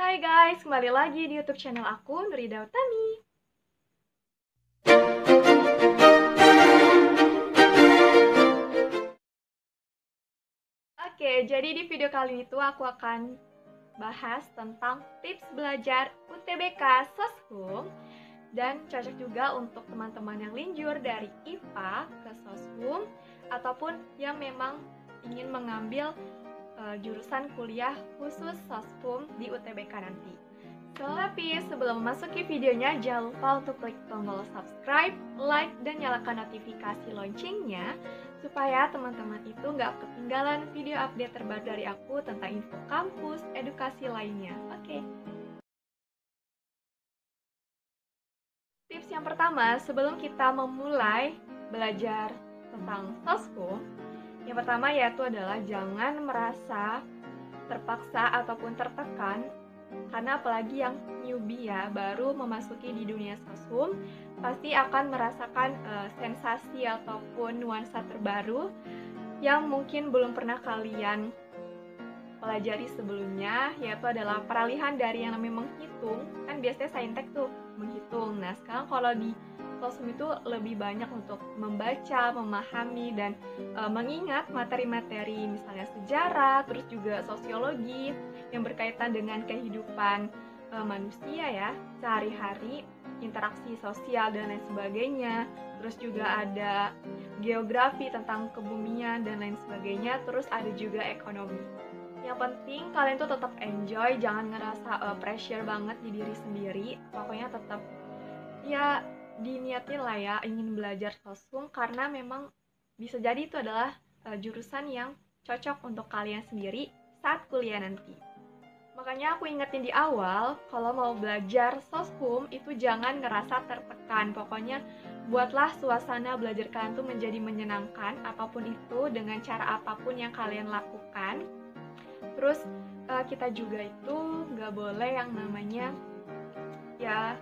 Hai guys, kembali lagi di YouTube channel aku, Nurida Utami. Oke, jadi di video kali ini tuh aku akan bahas tentang tips belajar UTBK Soshum dan cocok juga untuk teman-teman yang linjur dari IPA ke Soshum ataupun yang memang ingin mengambil jurusan kuliah khusus Soshum di UTBK nanti. Tapi sebelum memasuki videonya, jangan lupa untuk klik tombol subscribe, like, dan nyalakan notifikasi loncengnya supaya teman-teman itu nggak ketinggalan video update terbaru dari aku tentang info kampus, edukasi lainnya. Oke. Tips yang pertama, sebelum kita memulai belajar tentang Soshum, yang pertama yaitu adalah jangan merasa terpaksa ataupun tertekan, karena apalagi yang newbie ya, baru memasuki di dunia Soshum, pasti akan merasakan sensasi ataupun nuansa terbaru yang mungkin belum pernah kalian pelajari sebelumnya, yaitu adalah peralihan dari yang namanya menghitung. Kan biasanya saintek tuh menghitung. Nah, sekarang kalau di Soshum itu lebih banyak untuk membaca, memahami, dan mengingat materi-materi misalnya sejarah, terus juga sosiologi yang berkaitan dengan kehidupan manusia ya, sehari-hari, interaksi sosial dan lain sebagainya. Terus juga ada geografi tentang kebumian dan lain sebagainya, terus ada juga ekonomi. Yang penting kalian tuh tetap enjoy, jangan ngerasa pressure banget di diri sendiri. Pokoknya tetap ya diniatin lah ya ingin belajar Soshum, karena memang bisa jadi itu adalah jurusan yang cocok untuk kalian sendiri saat kuliah nanti. Makanya aku ingetin di awal, kalau mau belajar Soshum itu jangan ngerasa tertekan. Pokoknya buatlah suasana belajar kalian tuh menjadi menyenangkan, apapun itu, dengan cara apapun yang kalian lakukan. Terus kita juga itu nggak boleh yang namanya ya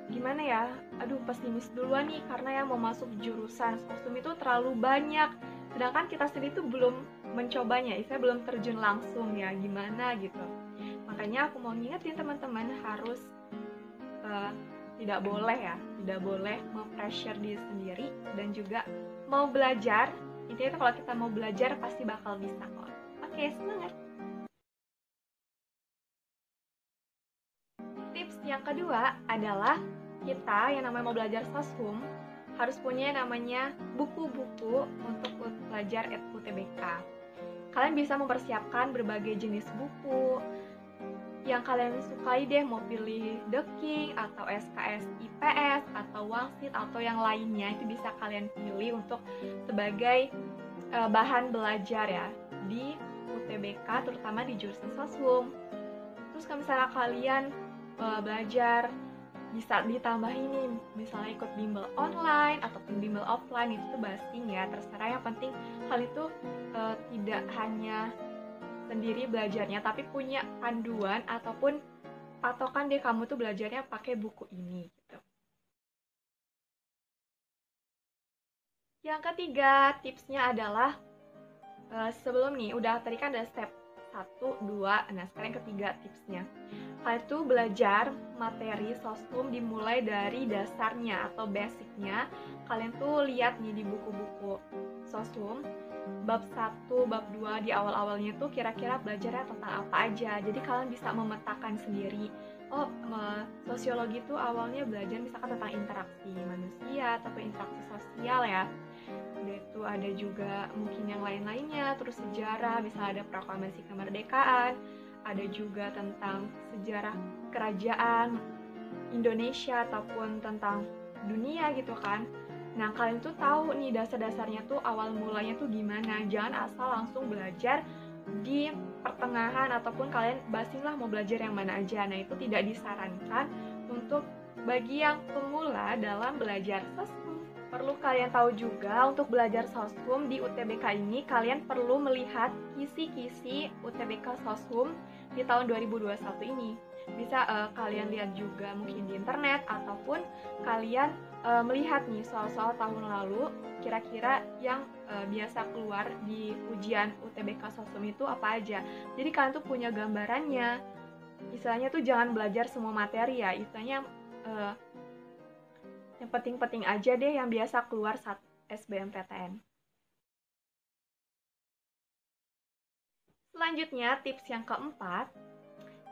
gimana ya, aduh pesimis duluan nih karena yang mau masuk jurusan Soshum itu terlalu banyak, sedangkan kita sendiri tuh belum mencobanya, saya belum terjun langsung ya, gimana gitu. Makanya aku mau ngingetin teman-teman harus tidak boleh mempressure diri sendiri, dan juga mau belajar, intinya itu kalau kita mau belajar pasti bakal bisa kok. Oke, semangat! Tips yang kedua adalah kita yang namanya mau belajar Soshum harus punya yang namanya buku-buku untuk belajar UTBK. Kalian bisa mempersiapkan berbagai jenis buku yang kalian sukai deh, mau pilih The King atau SKS IPS atau Wangsit atau yang lainnya, itu bisa kalian pilih untuk sebagai bahan belajar ya di UTBK, terutama di jurusan Soshum. Terus kalau misalnya kalian belajar bisa ditambah ini, misalnya ikut bimbel online ataupun bimbel offline, itu tuh basing ya, terserah. Yang penting kalian itu tidak hanya sendiri belajarnya, tapi punya panduan ataupun patokan deh, kamu tuh belajarnya pakai buku ini gitu. Yang ketiga tipsnya adalah sebelum nih, udah tadi kan ada step 1, 2, nah sekarang yang ketiga tipsnya, kalian tuh belajar materi Soshum dimulai dari dasarnya atau basicnya. Kalian tuh lihat nih di buku-buku Soshum, bab 1, bab 2 di awal-awalnya tuh kira-kira belajarnya tentang apa aja. Jadi kalian bisa memetakan sendiri, oh sosiologi tuh awalnya belajar misalkan tentang interaksi manusia ataupun interaksi sosial ya. Itu ada juga mungkin yang lain-lainnya, terus sejarah, misalnya ada proklamasi kemerdekaan, ada juga tentang sejarah kerajaan Indonesia ataupun tentang dunia gitu kan. Nah, kalian tuh tahu nih dasar-dasarnya tuh awal mulanya tuh gimana. Jangan asal langsung belajar di pertengahan ataupun kalian basing lah mau belajar yang mana aja. Nah, itu tidak disarankan untuk bagi yang pemula dalam belajar Soshum. Perlu kalian tahu juga, untuk belajar Soshum di UTBK ini kalian perlu melihat kisi-kisi UTBK Soshum di tahun 2021 ini. Bisa kalian lihat juga mungkin di internet, ataupun kalian melihat nih soal-soal tahun lalu, kira-kira yang biasa keluar di ujian UTBK Soshum itu apa aja. Jadi kalian tuh punya gambarannya. istilahnya tuh jangan belajar semua materi ya, istilahnya yang penting-penting aja deh yang biasa keluar saat SBMPTN. Selanjutnya, tips yang keempat,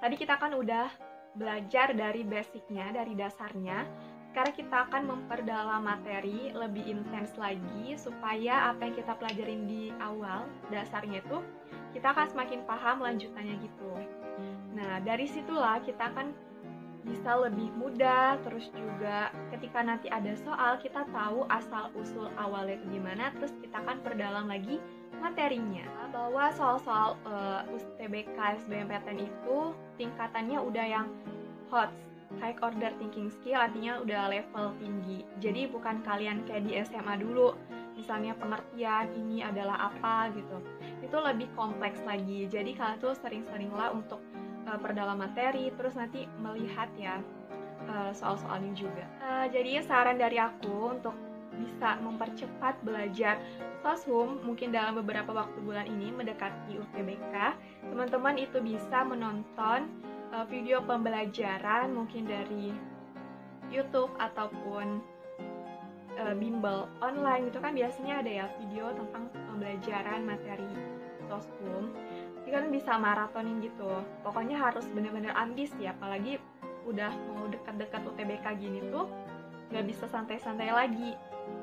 tadi kita kan udah belajar dari basicnya, dari dasarnya. Sekarang kita akan memperdalam materi lebih intens lagi supaya apa yang kita pelajarin di awal, dasarnya itu, kita akan semakin paham lanjutannya gitu. Nah, dari situlah kita akan bisa lebih mudah, terus juga ketika nanti ada soal, kita tahu asal-usul awalnya itu gimana, terus kita akan perdalam lagi materinya. Bahwa soal-soal UTBK SBMPTN itu tingkatannya udah yang hot, high order thinking skill, artinya udah level tinggi. Jadi bukan kalian kayak di SMA dulu, misalnya pengertian ini adalah apa gitu. Itu lebih kompleks lagi. Jadi kalian tuh sering-seringlah untuk perdalam materi, terus nanti melihat ya soal-soalnya juga. Jadi saran dari aku untuk bisa mempercepat belajar SOSHUM mungkin dalam beberapa waktu bulan ini mendekati UTBK, teman-teman itu bisa menonton video pembelajaran mungkin dari YouTube ataupun bimbel online itu kan biasanya ada ya video tentang pembelajaran materi SOSHUM. Jadi kan bisa maratonin gitu. Pokoknya harus bener-bener ambis ya, apalagi udah mau dekat-dekat UTBK gini tuh nggak bisa santai-santai lagi.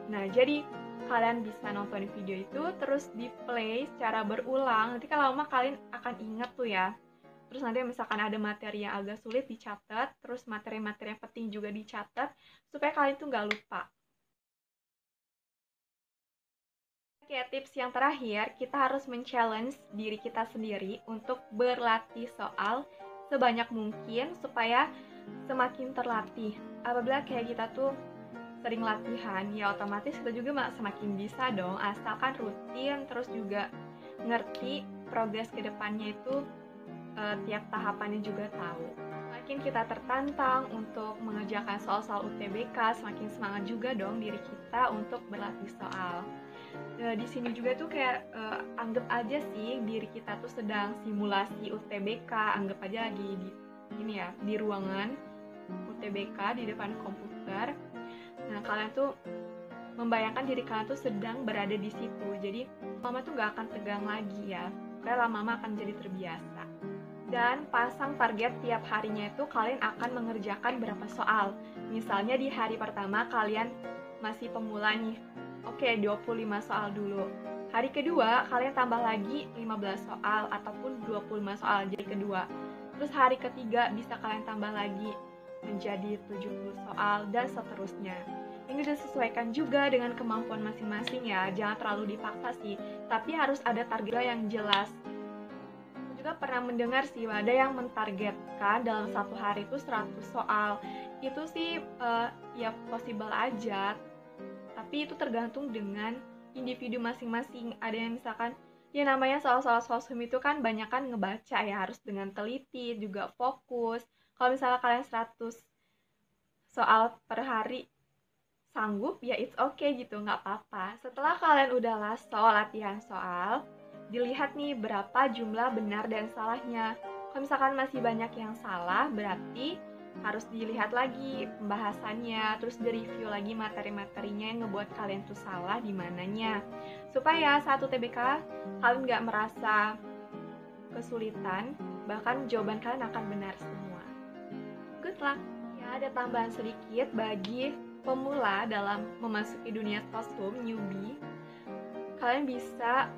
Nah, jadi kalian bisa nonton video itu, terus di play secara berulang. Nanti kan lama kalian akan ingat tuh ya. Terus nanti misalkan ada materi yang agak sulit dicatat, terus materi-materi yang penting juga dicatat, supaya kalian tuh nggak lupa. Oke, tips yang terakhir, kita harus men-challenge diri kita sendiri untuk berlatih soal sebanyak mungkin supaya semakin terlatih. Apabila kayak kita tuh sering latihan, ya otomatis kita juga semakin bisa dong, asalkan rutin, terus juga ngerti progres ke depannya itu tiap tahapannya juga tahu. Semakin kita tertantang untuk mengerjakan soal-soal UTBK, semakin semangat juga dong diri kita untuk berlatih soal. Di sini juga tuh kayak anggap aja sih diri kita tuh sedang simulasi UTBK, anggap aja lagi di di ruangan UTBK di depan komputer. Nah, kalian tuh membayangkan diri kalian tuh sedang berada di situ. Jadi lama tuh gak akan tegang lagi ya, karena lama-lama akan jadi terbiasa. Dan pasang target tiap harinya itu kalian akan mengerjakan berapa soal. Misalnya di hari pertama kalian masih pemula nih, oke 25 soal dulu. Hari kedua kalian tambah lagi 15 soal ataupun 25 soal jadi kedua. Terus hari ketiga bisa kalian tambah lagi menjadi 70 soal dan seterusnya. Ini disesuaikan juga dengan kemampuan masing-masing ya, jangan terlalu dipaksa sih, tapi harus ada target yang jelas. Juga pernah mendengar sih ada yang mentargetkan dalam satu hari itu 100 soal. Itu sih ya possible aja, tapi itu tergantung dengan individu masing-masing. Ada yang misalkan ya namanya soal-soal SOSHUM itu kan banyak kan ngebaca ya, harus dengan teliti juga fokus. Kalau misalnya kalian 100 soal per hari sanggup ya it's okay gitu, nggak apa-apa. Setelah kalian udah latihan soal, dilihat nih berapa jumlah benar dan salahnya. Kalau misalkan masih banyak yang salah, berarti harus dilihat lagi pembahasannya, terus direview lagi materi-materinya yang ngebuat kalian tuh salah di mananya. Supaya satu TBK kalian nggak merasa kesulitan, bahkan jawaban kalian akan benar semua. Good luck! Ya, ada tambahan sedikit bagi pemula dalam memasuki dunia SOSHUM, newbie. Kalian bisa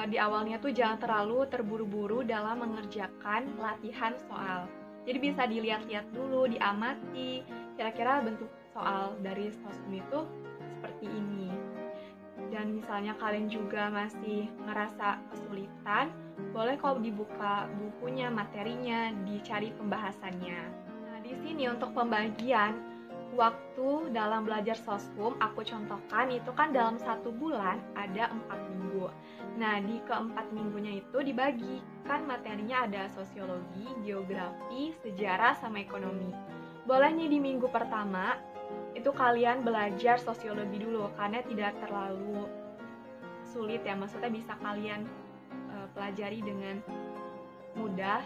di awalnya tuh jangan terlalu terburu-buru dalam mengerjakan latihan soal. Jadi bisa dilihat-lihat dulu, diamati, kira-kira bentuk soal dari SOSHUM itu seperti ini. Dan misalnya kalian juga masih ngerasa kesulitan, boleh kok dibuka bukunya, materinya, dicari pembahasannya. Nah, di sini untuk pembagian waktu dalam belajar SOSHUM, aku contohkan itu kan dalam 1 bulan ada 4 minggu. Nah, di keempat minggunya itu dibagikan materinya ada sosiologi, geografi, sejarah, sama ekonomi. Boleh nih di minggu pertama, itu kalian belajar sosiologi dulu, karena tidak terlalu sulit ya, maksudnya bisa kalian pelajari dengan mudah.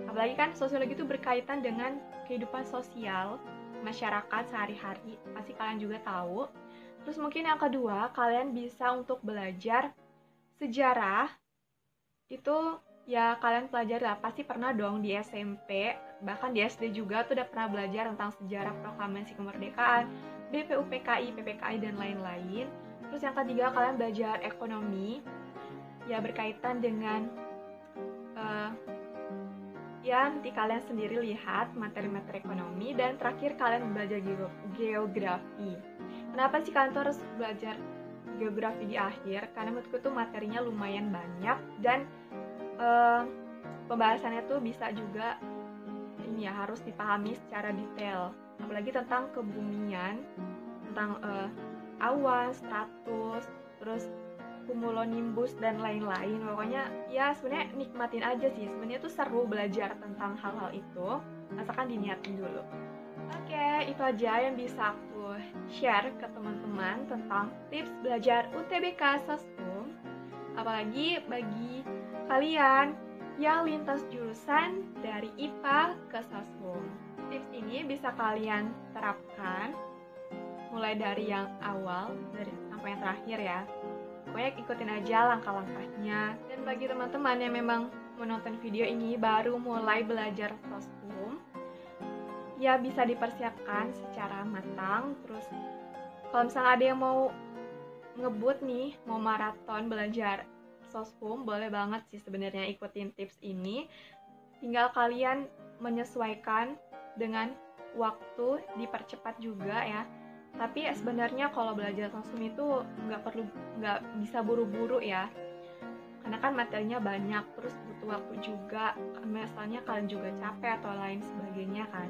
Apalagi kan sosiologi itu berkaitan dengan kehidupan sosial masyarakat sehari-hari, pasti kalian juga tahu. Terus mungkin yang kedua, kalian bisa untuk belajar sejarah. Itu ya kalian pelajari lah, pasti pernah dong di SMP, bahkan di SD juga tuh udah pernah belajar tentang sejarah proklamasi kemerdekaan, BPUPKI, PPKI, dan lain-lain. Terus yang ketiga, kalian belajar ekonomi, ya berkaitan dengan uh, ya nanti kalian sendiri lihat materi-materi ekonomi. Dan terakhir kalian belajar geografi. Kenapa sih kalian tuh harus belajar geografi di akhir? Karena menurutku tuh materinya lumayan banyak dan pembahasannya tuh bisa juga ini ya, harus dipahami secara detail, apalagi tentang kebumian, tentang awan, stratus, terus cumulonimbus dan lain-lain. Pokoknya ya sebenarnya nikmatin aja sih, sebenarnya tuh seru belajar tentang hal-hal itu, asalkan diniatin dulu. Oke, itu aja yang bisa aku share ke teman-teman tentang tips belajar UTBK Soskum. Apalagi bagi kalian yang lintas jurusan dari IPA ke Soskum. Tips ini bisa kalian terapkan mulai dari yang awal sampai yang terakhir ya. Pokoknya ikutin aja langkah-langkahnya. Dan bagi teman-teman yang memang menonton video ini baru mulai belajar Soskum, ya bisa dipersiapkan secara matang. Terus kalau misalnya ada yang mau ngebut nih, mau maraton belajar Soskum, boleh banget sih sebenarnya ikutin tips ini. Tinggal kalian menyesuaikan dengan waktu, dipercepat juga ya. Tapi sebenarnya kalau belajar Soskum itu nggak bisa buru-buru ya. Karena kan materinya banyak, terus butuh waktu juga. Misalnya kalian juga capek atau lain sebagainya kan.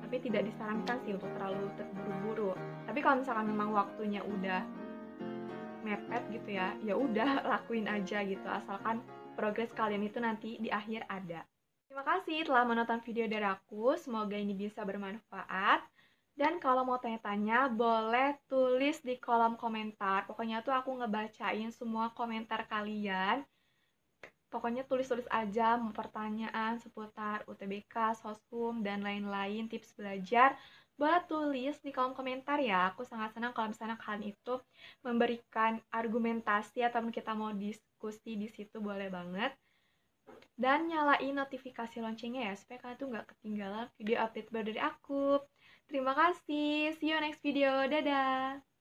Tapi tidak disarankan sih untuk terlalu terburu-buru. Tapi kalau misalkan memang waktunya udah mepet gitu ya, ya udah lakuin aja gitu, asalkan progres kalian itu nanti di akhir ada. Terima kasih telah menonton video dari aku, semoga ini bisa bermanfaat. Dan kalau mau tanya-tanya, boleh tulis di kolom komentar. Pokoknya tuh aku ngebacain semua komentar kalian. Pokoknya tulis-tulis aja mau pertanyaan seputar UTBK, Soskum, dan lain-lain, tips belajar. Boleh tulis di kolom komentar ya. Aku sangat senang kalau misalnya kalian itu memberikan argumentasi atau kita mau diskusi di situ, boleh banget. Dan nyalain notifikasi loncengnya ya, supaya kalian tuh nggak ketinggalan video update baru dari aku. Terima kasih, see you next video, dadah!